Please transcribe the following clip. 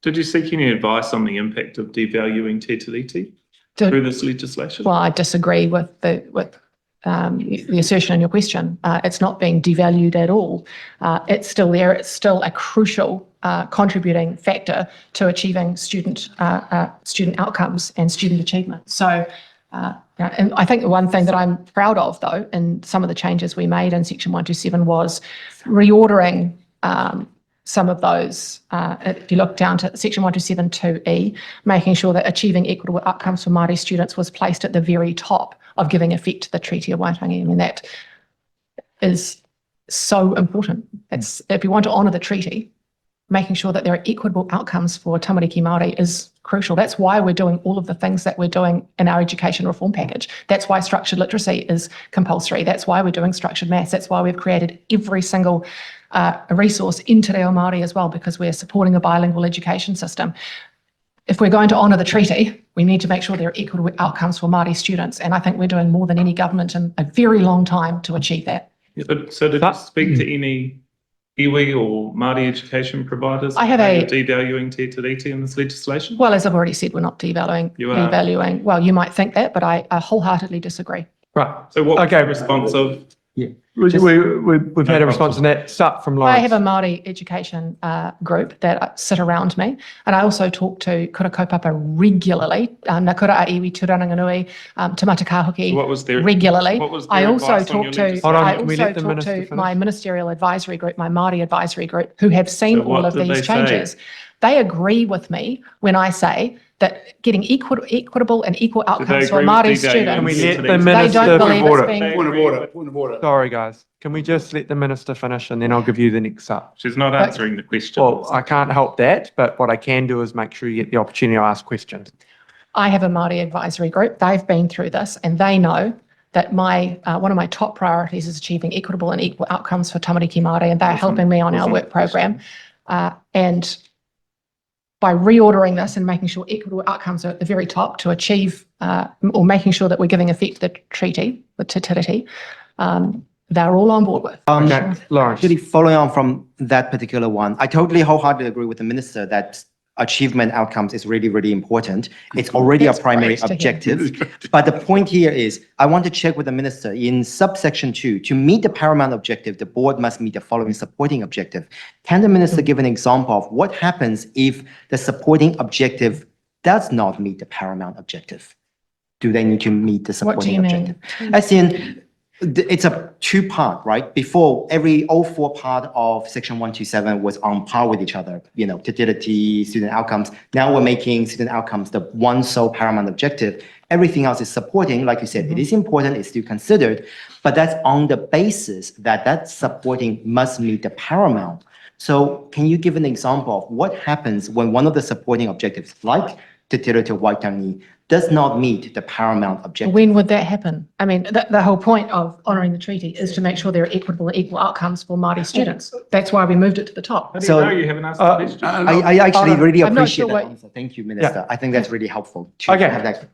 Did you seek any advice on the impact of devaluing te tiriti through this legislation? Well, I disagree with the assertion in your question. It's not being devalued at all. It's still there. It's still a crucial contributing factor to achieving student outcomes and student achievement. So, and I think the one thing that I'm proud of, though, in some of the changes we made in Section 127 was reordering some of those. If you look down to Section 127 2E, making sure that achieving equitable outcomes for Māori students was placed at the very top of giving effect to the Treaty of Waitangi. I mean, that is so important. It's, if you want to honour the treaty, making sure that there are equitable outcomes for tamariki Māori is crucial. That's why we're doing all of the things that we're doing in our education reform package. That's why structured literacy is compulsory. That's why we're doing structured maths. That's why we've created every single resource in Te Reo Māori as well, because we're supporting a bilingual education system. If we're going to honour the treaty, we need to make sure there are equitable outcomes for Māori students. And I think we're doing more than any government in a very long time to achieve that. Yeah, so did you speak to any iwi or Māori education providers? I have devaluing te tiriti in this legislation? Well, as I've already said, we're not devaluing. Well, you might think that, but I wholeheartedly disagree. Right. So what was the response of? Yeah. We've had a response on that. Start from Lawrence. I have a Māori education group that sit around me, and I also talk to kura kaupapa regularly, na kura a iwi turanganui, te matakahoki So what was their, regularly. what was their I also advice on talk your to legislation? I also talk to my ministerial advisory group, my Māori advisory group, who have seen So all what of did these they changes. say? They agree with me when I say that getting equitable and equal outcomes for agree with Māori devaluing students, Can we let the they minister don't believe it's being. Point of order. Sorry, guys. Can we just let the minister finish and then I'll give you the next up? She's not answering the question. Well, I can't help that, but what I can do is make sure you get the opportunity to ask questions. I have a Māori advisory group. They've been through this and they know that my one of my top priorities is achieving equitable and equal outcomes for tamariki Māori, and they're helping me on our work program. And by reordering this and making sure equitable outcomes are at the very top to achieve, or making sure that we're giving effect to the treaty, the te tiriti, they're all on board with. Okay, Lawrence. Actually, following on from that particular one, I totally wholeheartedly agree with the minister that achievement outcomes is really, really important. It's already a primary objective. But the point here is, I want to check with the minister in subsection 2, to meet the paramount objective, the board must meet the following supporting objective. Can the minister give an example of what happens if the supporting objective does not meet the paramount objective? Do they need to meet the supporting objective? As in, it's a two-part, right? Before, all four part of Section 127 was on par with each other, te tiriti, student outcomes. Now we're making student outcomes the one sole paramount objective. Everything else is supporting, like you said, it is important, it's still considered, but that's on the basis that that supporting must meet the paramount. So can you give an example of what happens when one of the supporting objectives, like Te Treaty of Waitangi, does not meet the paramount objective? When would that happen? I mean, the whole point of honouring the treaty is to make sure there are equitable and equal outcomes for Māori students. That's why we moved it to the top. How do you know you haven't asked the question? I actually really I'm not appreciate sure that what- answer. Thank you, Minister. I think that's really helpful to have that.